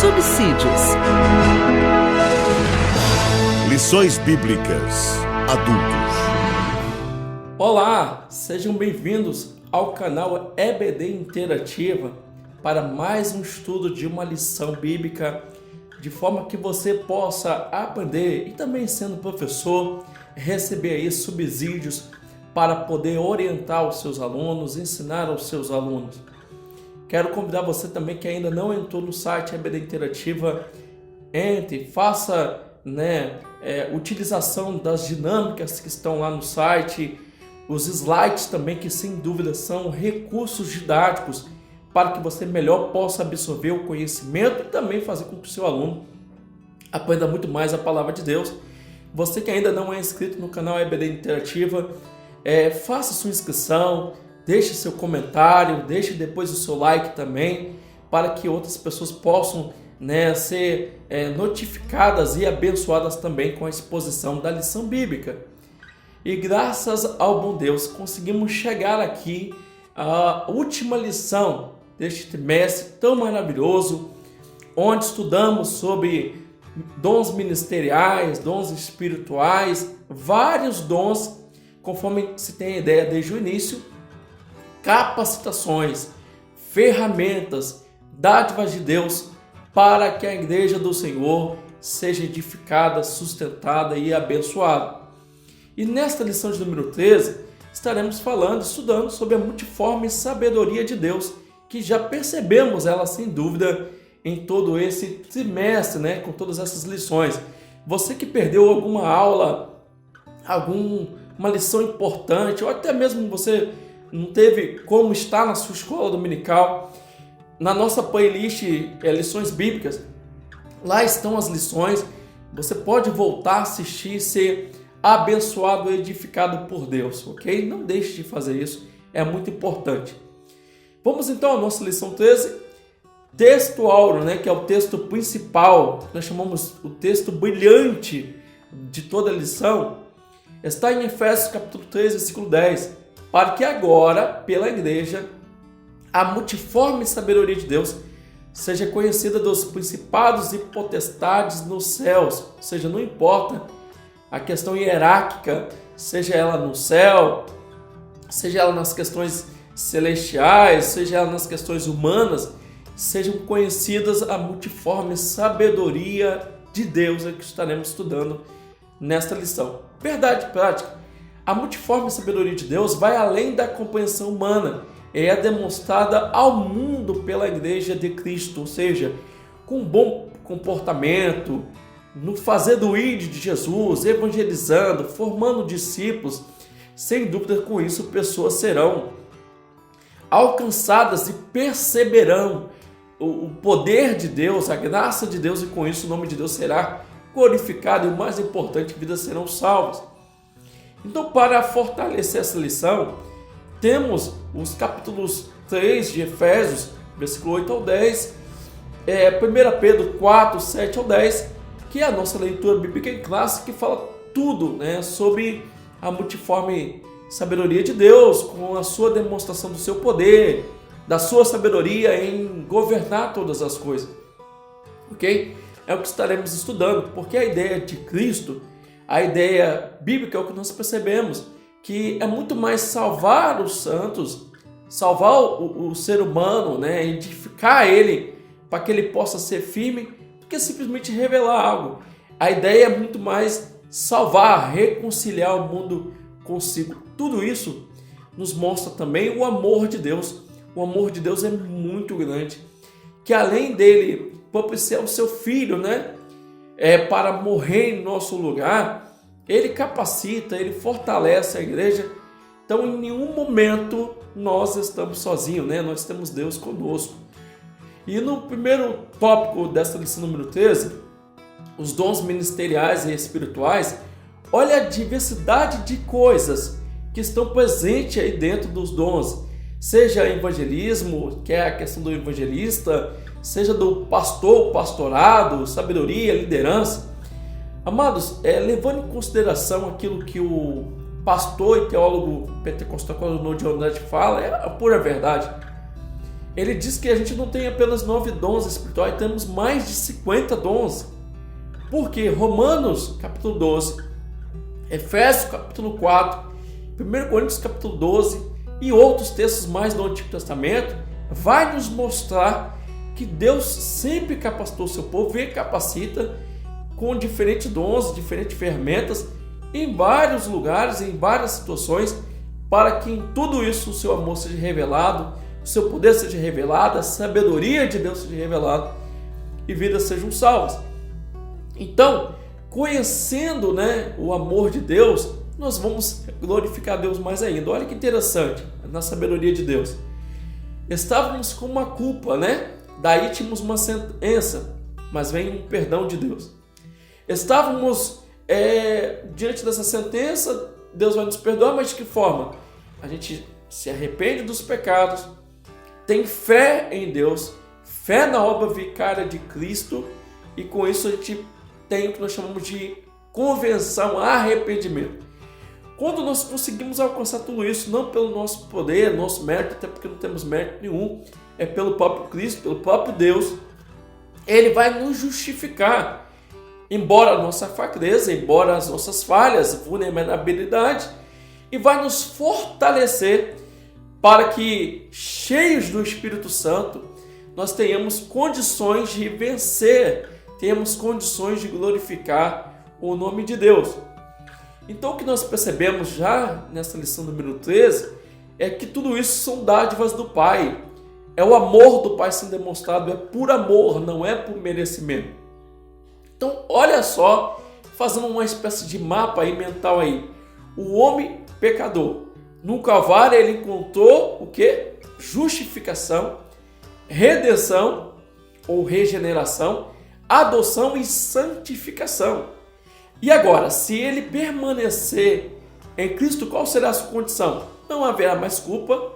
Subsídios. Lições Bíblicas Adultos. Olá, sejam bem-vindos ao canal EBD Interativa para mais um estudo de uma lição bíblica, de forma que você possa aprender e também, sendo professor, receber aí subsídios para poder orientar os seus alunos, ensinar aos seus alunos. Quero convidar você também que ainda não entrou no site EBD Interativa, entre, faça utilização das dinâmicas que estão lá no site, os slides também, que sem dúvida são recursos didáticos para que você melhor possa absorver o conhecimento e também fazer com que o seu aluno aprenda muito mais a palavra de Deus. Você que ainda não é inscrito no canal EBD Interativa, faça sua inscrição, deixe seu comentário, deixe depois o seu like também, para que outras pessoas possam ser notificadas e abençoadas também com a exposição da lição bíblica. E graças ao bom Deus, conseguimos chegar aqui à última lição deste trimestre tão maravilhoso, onde estudamos sobre dons ministeriais, dons espirituais, vários dons, conforme se tem a ideia desde o início, capacitações, ferramentas, dádivas de Deus, para que a igreja do Senhor seja edificada, sustentada e abençoada. E nesta lição de número 13, estaremos estudando sobre a multiforme sabedoria de Deus, que já percebemos ela sem dúvida em todo esse trimestre, com todas essas lições. Você que perdeu alguma aula, uma lição importante, ou até mesmo você não teve como estar na sua escola dominical, na nossa playlist Lições Bíblicas, lá estão as lições. Você pode voltar a assistir e ser abençoado e edificado por Deus, ok? Não deixe de fazer isso, é muito importante. Vamos então à nossa lição 13, texto áureo, que é o texto principal, nós chamamos o texto brilhante de toda a lição, está em Efésios capítulo 3, versículo 10, para que agora, pela igreja, a multiforme sabedoria de Deus seja conhecida dos principados e potestades nos céus. Ou seja, não importa a questão hierárquica, seja ela no céu, seja ela nas questões celestiais, seja ela nas questões humanas, sejam conhecidas a multiforme sabedoria de Deus, que estaremos estudando nesta lição. Verdade prática. A multiforme sabedoria de Deus vai além da compreensão humana, é demonstrada ao mundo pela igreja de Cristo, ou seja, com bom comportamento, no fazer do ID de Jesus, evangelizando, formando discípulos. Sem dúvida, com isso, pessoas serão alcançadas e perceberão o poder de Deus, a graça de Deus, e com isso o nome de Deus será glorificado e, o mais importante, vidas serão salvas. Então, para fortalecer essa lição, temos os capítulos 3 de Efésios, versículo 8 ao 10, 1 Pedro 4, 7 ao 10, que é a nossa leitura bíblica em classe, que fala tudo sobre a multiforme sabedoria de Deus, com a sua demonstração do seu poder, da sua sabedoria em governar todas as coisas. Ok? É o que estaremos estudando, porque a ideia de Cristo, a ideia bíblica é o que nós percebemos, que é muito mais salvar os santos, salvar o ser humano, edificar ele para que ele possa ser firme, do que simplesmente revelar algo. A ideia é muito mais salvar, reconciliar o mundo consigo. Tudo isso nos mostra também o amor de Deus. O amor de Deus é muito grande, que além dele propiciar o seu filho, para morrer em nosso lugar, ele capacita, ele fortalece a igreja. Então, em nenhum momento nós estamos sozinhos, Nós temos Deus conosco. E no primeiro tópico dessa lição número 13, os dons ministeriais e espirituais, olha a diversidade de coisas que estão presentes aí dentro dos dons. Seja evangelismo, que é a questão do evangelista, seja do pastor, pastorado, sabedoria, liderança. Amados, levando em consideração aquilo que o pastor e teólogo pentecostal Claudio de Andrade fala, é a pura verdade. ele diz que a gente não tem apenas 9 dons espirituais, temos mais de 50 dons. Por quê? Romanos capítulo 12, Efésios capítulo 4, 1 Coríntios capítulo 12 e outros textos mais do Antigo Testamento vai nos mostrar que Deus sempre capacitou o seu povo e capacita com diferentes dons, diferentes ferramentas em vários lugares, em várias situações, para que em tudo isso o seu amor seja revelado, o seu poder seja revelado, a sabedoria de Deus seja revelada e vidas sejam salvas. Então, conhecendo, o amor de Deus, nós vamos glorificar Deus mais ainda. Olha que interessante, na sabedoria de Deus. Estávamos com uma culpa, Daí tínhamos uma sentença, mas vem um perdão de Deus. Estávamos diante dessa sentença, Deus vai nos perdoar, mas de que forma? A gente se arrepende dos pecados, tem fé em Deus, fé na obra vicária de Cristo, e com isso a gente tem o que nós chamamos de convenção, arrependimento. Quando nós conseguimos alcançar tudo isso, não pelo nosso poder, nosso mérito, até porque não temos mérito nenhum, é pelo próprio Cristo, pelo próprio Deus, Ele vai nos justificar. Embora a nossa fraqueza, embora as nossas falhas, vulnerabilidade, e vai nos fortalecer para que, cheios do Espírito Santo, nós tenhamos condições de vencer, tenhamos condições de glorificar o nome de Deus. Então o que nós percebemos já nessa lição número 13 é que tudo isso são dádivas do Pai. É o amor do Pai sendo demonstrado, é por amor, não é por merecimento. Então, olha só, fazendo uma espécie de mapa aí, mental aí. O homem pecador, no Calvário ele encontrou o quê? Justificação, redenção ou regeneração, adoção e santificação. E agora, se ele permanecer em Cristo, qual será a sua condição? Não haverá mais culpa,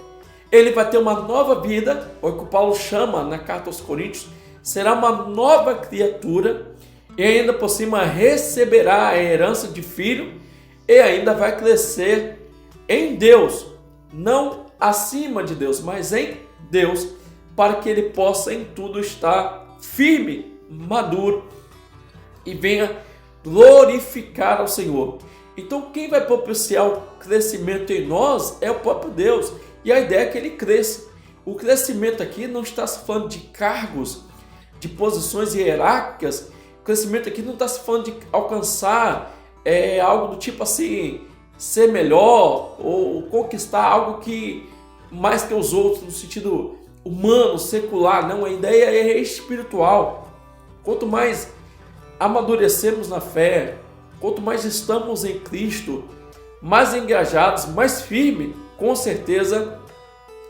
ele vai ter uma nova vida, o que o Paulo chama na carta aos Coríntios, será uma nova criatura, e ainda por cima receberá a herança de filho e ainda vai crescer em Deus, não acima de Deus, mas em Deus, para que ele possa em tudo estar firme, maduro e venha glorificar ao Senhor. Então quem vai propiciar o crescimento em nós é o próprio Deus, e a ideia é que ele cresça. O crescimento aqui não está se falando de cargos, de posições hierárquicas. O crescimento aqui não está se falando de alcançar algo do tipo assim, ser melhor ou conquistar algo que mais que os outros no sentido humano, secular. Não, a ideia é espiritual. Quanto mais amadurecemos na fé, quanto mais estamos em Cristo, mais engajados, mais firmes, com certeza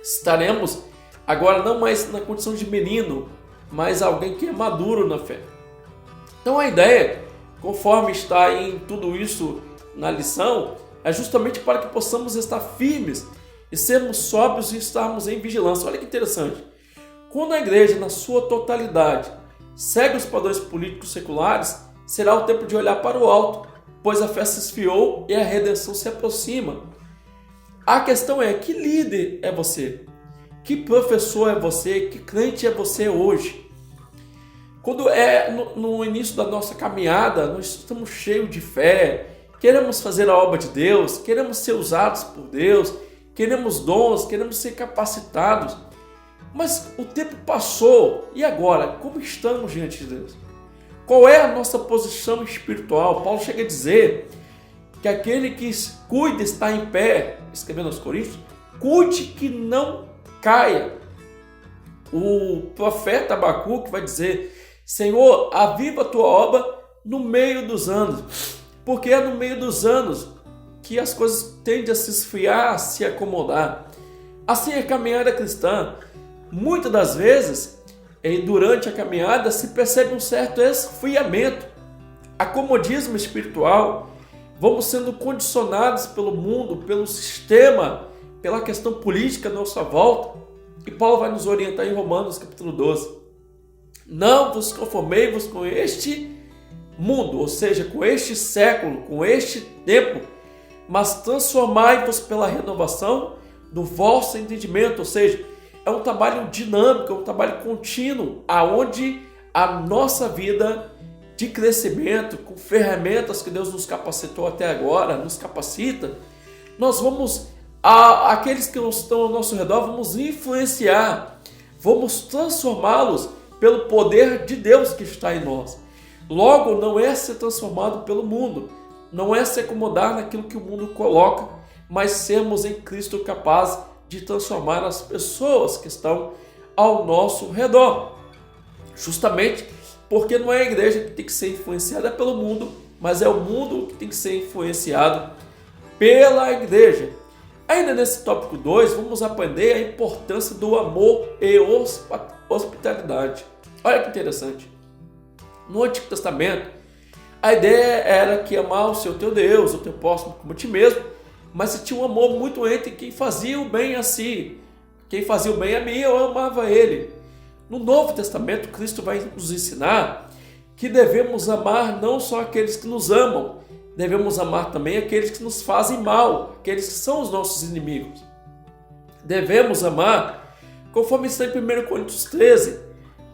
estaremos agora não mais na condição de menino, mas alguém que é maduro na fé. Então a ideia, conforme está em tudo isso na lição, é justamente para que possamos estar firmes e sermos sóbrios e estarmos em vigilância. Olha que interessante. Quando a igreja, na sua totalidade, segue os padrões políticos seculares, será o tempo de olhar para o alto, pois a fé se esfriou e a redenção se aproxima. A questão é, que líder é você? Que professor é você? Que crente é você hoje? Quando é no início da nossa caminhada, nós estamos cheios de fé, queremos fazer a obra de Deus, queremos ser usados por Deus, queremos dons, queremos ser capacitados. Mas o tempo passou, e agora? Como estamos diante de Deus? Qual é a nossa posição espiritual? Paulo chega a dizer que aquele que cuida está em pé, escrevendo aos Coríntios, cuide que não caia. O profeta Abacuque vai dizer: Senhor, aviva a tua obra no meio dos anos, porque é no meio dos anos que as coisas tendem a se esfriar, a se acomodar. Assim é a caminhada cristã. Muitas das vezes, durante a caminhada, se percebe um certo esfriamento, acomodismo espiritual. Vamos sendo condicionados pelo mundo, pelo sistema, pela questão política à nossa volta. E Paulo vai nos orientar em Romanos capítulo 12. Não vos conformei-vos com este mundo, ou seja, com este século, com este tempo, mas transformai-vos pela renovação do vosso entendimento, ou seja, é um trabalho dinâmico, é um trabalho contínuo, aonde a nossa vida de crescimento, com ferramentas que Deus nos capacitou até agora, nos capacita, nós vamos, aqueles que estão ao nosso redor, vamos influenciar, vamos transformá-los pelo poder de Deus que está em nós. Logo, não é ser transformado pelo mundo, não é se acomodar naquilo que o mundo coloca, mas sermos em Cristo capazes de transformar as pessoas que estão ao nosso redor. Justamente porque não é a igreja que tem que ser influenciada pelo mundo, mas é o mundo que tem que ser influenciado pela igreja. Ainda nesse tópico 2, vamos aprender a importância do amor e hospitalidade. Olha que interessante. No Antigo Testamento, a ideia era que amar o seu teu Deus, o teu próximo como a ti mesmo, mas se tinha um amor muito entre quem fazia o bem a si. Quem fazia o bem a mim, eu amava ele. No Novo Testamento, Cristo vai nos ensinar que devemos amar não só aqueles que nos amam, devemos amar também aqueles que nos fazem mal, aqueles que são os nossos inimigos. Devemos amar, conforme está em 1 Coríntios 13,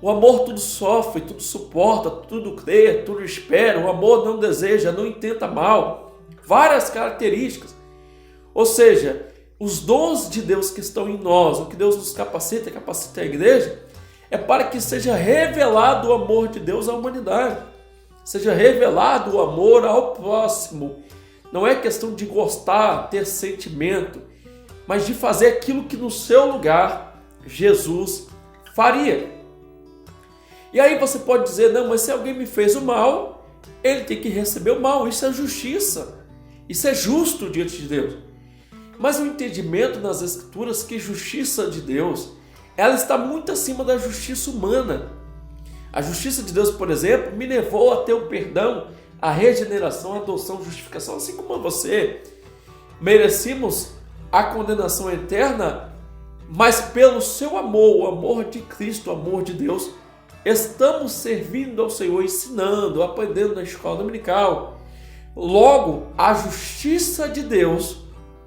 o amor tudo sofre, tudo suporta, tudo crê, tudo espera, o amor não deseja, não intenta mal. Várias características. Ou seja, os dons de Deus que estão em nós, o que Deus nos capacita a igreja, é para que seja revelado o amor de Deus à humanidade. Seja revelado o amor ao próximo. Não é questão de gostar, ter sentimento, mas de fazer aquilo que no seu lugar Jesus faria. E aí você pode dizer, não, mas se alguém me fez o mal, ele tem que receber o mal. Isso é justiça. Isso é justo diante de Deus. Mas o entendimento nas Escrituras que justiça de Deus, ela está muito acima da justiça humana. A justiça de Deus, por exemplo, me levou a ter o perdão, a regeneração, a adoção, a justificação, assim como você. Merecíamos a condenação eterna, mas pelo seu amor, o amor de Cristo, o amor de Deus, estamos servindo ao Senhor, ensinando, aprendendo na escola dominical. Logo, a justiça de Deus,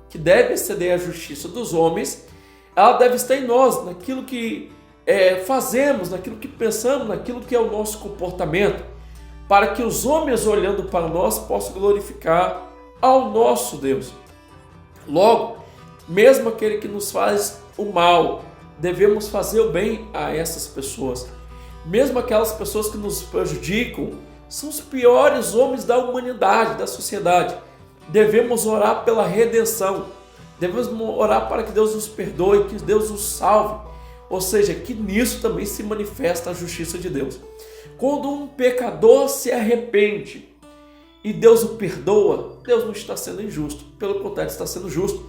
que deve exceder a justiça dos homens, ela deve estar em nós, naquilo que fazemos, naquilo que pensamos, naquilo que é o nosso comportamento, para que os homens olhando para nós possam glorificar ao nosso Deus. Logo, mesmo aquele que nos faz o mal, devemos fazer o bem a essas pessoas. Mesmo aquelas pessoas que nos prejudicam, são os piores homens da humanidade, da sociedade. Devemos orar pela redenção. Devemos orar para que Deus nos perdoe, que Deus nos salve. Ou seja, que nisso também se manifesta a justiça de Deus. Quando um pecador se arrepende e Deus o perdoa, Deus não está sendo injusto. Pelo contrário, está sendo justo.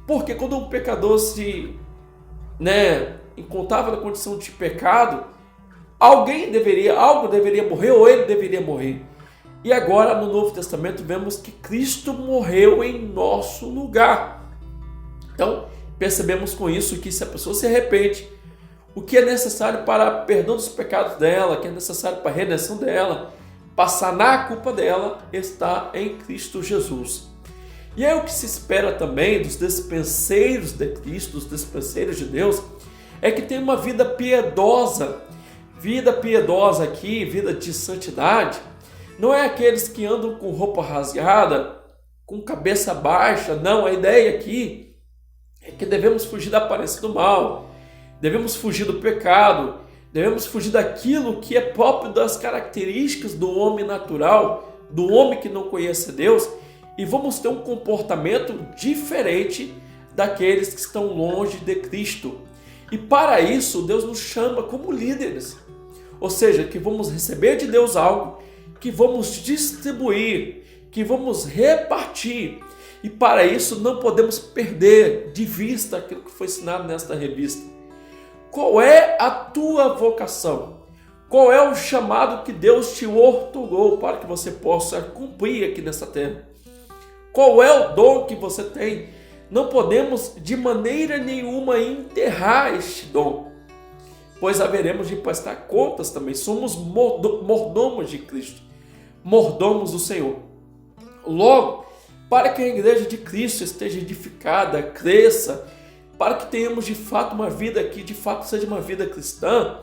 Porque quando um pecador se encontrava na condição de pecado, algo deveria morrer ou ele deveria morrer. E agora no Novo Testamento vemos que Cristo morreu em nosso lugar. Então percebemos com isso que se a pessoa se arrepende, o que é necessário para perdão dos pecados dela, o que é necessário para a redenção dela, para sanar a culpa dela, está em Cristo Jesus. E é o que se espera também dos despenseiros de Cristo, dos despenseiros de Deus, é que tenham uma vida piedosa. Vida piedosa aqui, vida de santidade, não é aqueles que andam com roupa rasgada, com cabeça baixa. Não, a ideia aqui é que devemos fugir da aparência do mal, devemos fugir do pecado, devemos fugir daquilo que é próprio das características do homem natural, do homem que não conhece Deus, e vamos ter um comportamento diferente daqueles que estão longe de Cristo. E para isso, Deus nos chama como líderes. Ou seja, que vamos receber de Deus algo, que vamos distribuir, que vamos repartir. E para isso não podemos perder de vista aquilo que foi ensinado nesta revista. Qual é a tua vocação? Qual é o chamado que Deus te outorgou para que você possa cumprir aqui nessa terra? Qual é o dom que você tem? Não podemos de maneira nenhuma enterrar este dom, pois haveremos de prestar contas também. Somos mordomos de Cristo, mordomos do Senhor. Logo, para que a igreja de Cristo esteja edificada, cresça, para que tenhamos de fato uma vida que de fato seja uma vida cristã,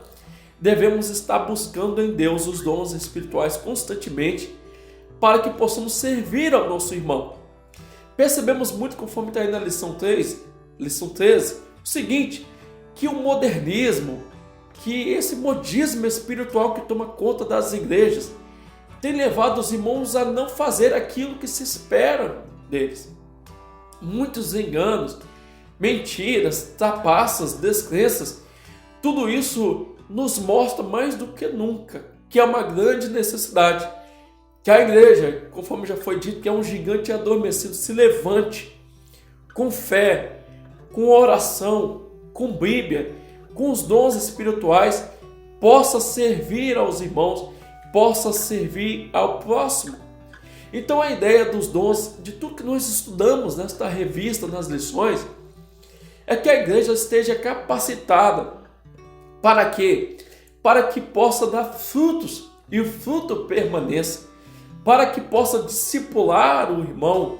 devemos estar buscando em Deus os dons espirituais constantemente, para que possamos servir ao nosso irmão. Percebemos muito, conforme está aí na lição 13, o seguinte, que o modernismo, que esse modismo espiritual que toma conta das igrejas, tem levado os irmãos a não fazer aquilo que se espera deles. Muitos enganos, mentiras, trapaças, descrenças, tudo isso nos mostra mais do que nunca que é uma grande necessidade que a igreja, conforme já foi dito, que é um gigante adormecido, se levante com fé, com oração, com Bíblia, com os dons espirituais, possa servir aos irmãos, possa servir ao próximo. Então a ideia dos dons, de tudo que nós estudamos nesta revista, nas lições, é que a igreja esteja capacitada para quê? Para que possa dar frutos e o fruto permaneça, para que possa discipular o irmão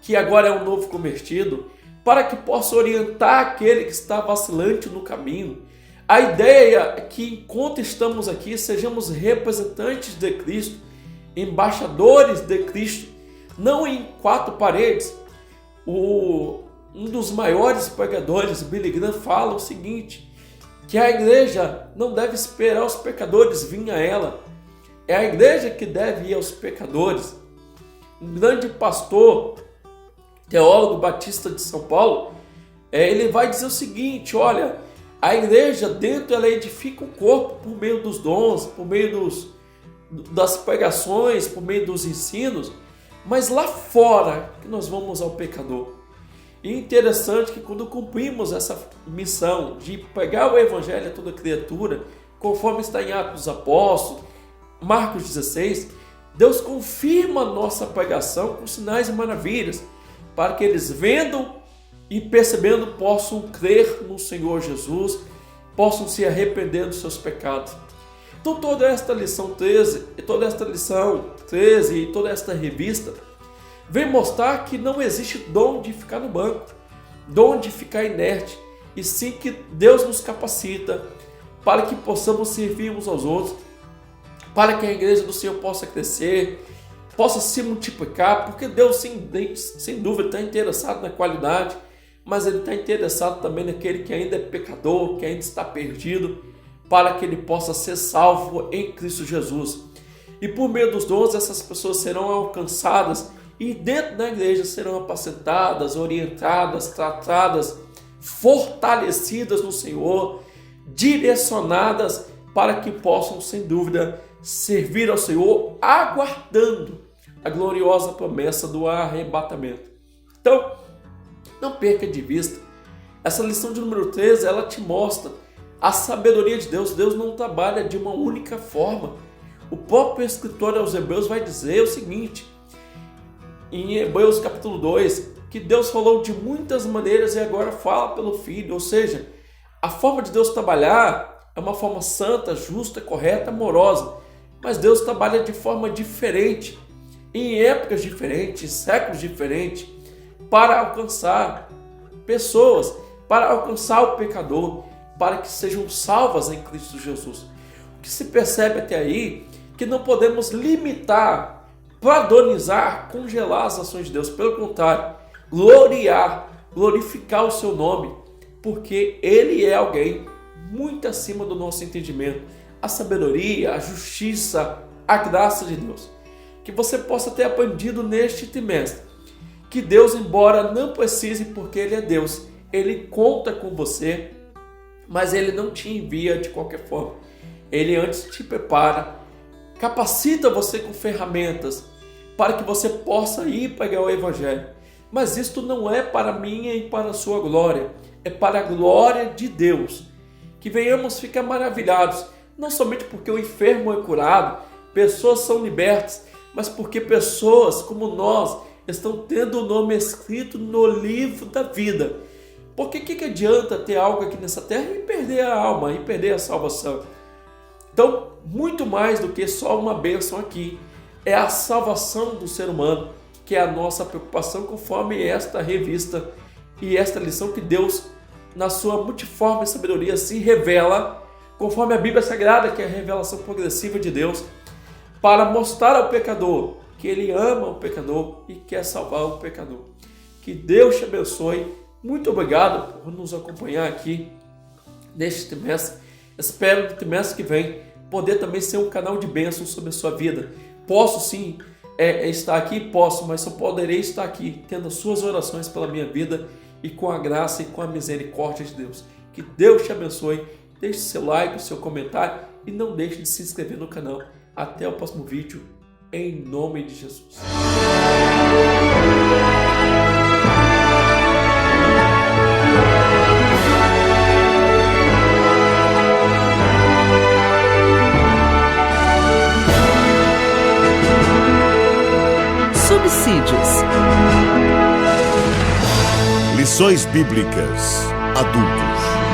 que agora é um novo convertido, para que possa orientar aquele que está vacilante no caminho. A ideia é que enquanto estamos aqui, sejamos representantes de Cristo, embaixadores de Cristo, não em quatro paredes. Um dos maiores pregadores, Billy Graham, fala o seguinte, que a igreja não deve esperar os pecadores vir a ela, é a igreja que deve ir aos pecadores. Um grande pastor, teólogo batista de São Paulo, ele vai dizer o seguinte, olha, a igreja dentro ela edifica o corpo por meio dos dons, por meio das pregações, por meio dos ensinos, mas lá fora que nós vamos ao pecador. E interessante que quando cumprimos essa missão de pregar o evangelho a toda criatura, conforme está em Atos dos Apóstolos, Marcos 16, Deus confirma a nossa pregação com sinais e maravilhas, para que eles vendo e percebendo possam crer no Senhor Jesus, possam se arrepender dos seus pecados. Então toda esta lição 13 e toda esta revista vem mostrar que não existe dom de ficar no banco, dom de ficar inerte, e sim que Deus nos capacita para que possamos servir uns aos outros, para que a igreja do Senhor possa crescer, possa se multiplicar, porque Deus sem dúvida está interessado na qualidade, mas Ele está interessado também naquele que ainda é pecador, que ainda está perdido, para que ele possa ser salvo em Cristo Jesus. E por meio dos dons essas pessoas serão alcançadas e dentro da igreja serão apacentadas, orientadas, tratadas, fortalecidas no Senhor, direcionadas para que possam, sem dúvida, servir ao Senhor, aguardando a gloriosa promessa do arrebatamento. Então, não perca de vista, essa lição de número 13, ela te mostra a sabedoria de Deus. Deus não trabalha de uma única forma. O próprio escritor aos Hebreus vai dizer o seguinte, em Hebreus capítulo 2, que Deus falou de muitas maneiras e agora fala pelo Filho. Ou seja, a forma de Deus trabalhar é uma forma santa, justa, correta, amorosa. Mas Deus trabalha de forma diferente, em épocas diferentes, em séculos diferentes, para alcançar pessoas, para alcançar o pecador, para que sejam salvas em Cristo Jesus. O que se percebe até aí que não podemos limitar, padronizar, congelar as ações de Deus. Pelo contrário, glorificar o seu nome, porque Ele é alguém muito acima do nosso entendimento. A sabedoria, a justiça, a graça de Deus. Que você possa ter aprendido neste trimestre que Deus, embora não precise, porque Ele é Deus, Ele conta com você, mas Ele não te envia de qualquer forma. Ele antes te prepara, capacita você com ferramentas para que você possa ir pregar o Evangelho. Mas isto não é para minha e para a sua glória, é para a glória de Deus. Que venhamos ficar maravilhados, não somente porque o enfermo é curado, pessoas são libertas, mas porque pessoas como nós estão tendo o nome escrito no livro da vida. Porque o que adianta ter algo aqui nessa terra e perder a alma, e perder a salvação? Então, muito mais do que só uma bênção aqui, é a salvação do ser humano, que é a nossa preocupação, conforme esta revista e esta lição que Deus na sua multiforme sabedoria, se revela, conforme a Bíblia Sagrada, que é a revelação progressiva de Deus, para mostrar ao pecador que Ele ama o pecador e quer salvar o pecador. Que Deus te abençoe. Muito obrigado por nos acompanhar aqui neste trimestre. Espero no trimestre que vem poder também ser um canal de bênção sobre a sua vida. Posso sim estar aqui? Posso, mas só poderei estar aqui tendo as suas orações pela minha vida e com a graça e com a misericórdia de Deus. Que Deus te abençoe. Deixe seu like, seu comentário e não deixe de se inscrever no canal. Até o próximo vídeo, em nome de Jesus. Subsídios. Lições Bíblicas Adultos.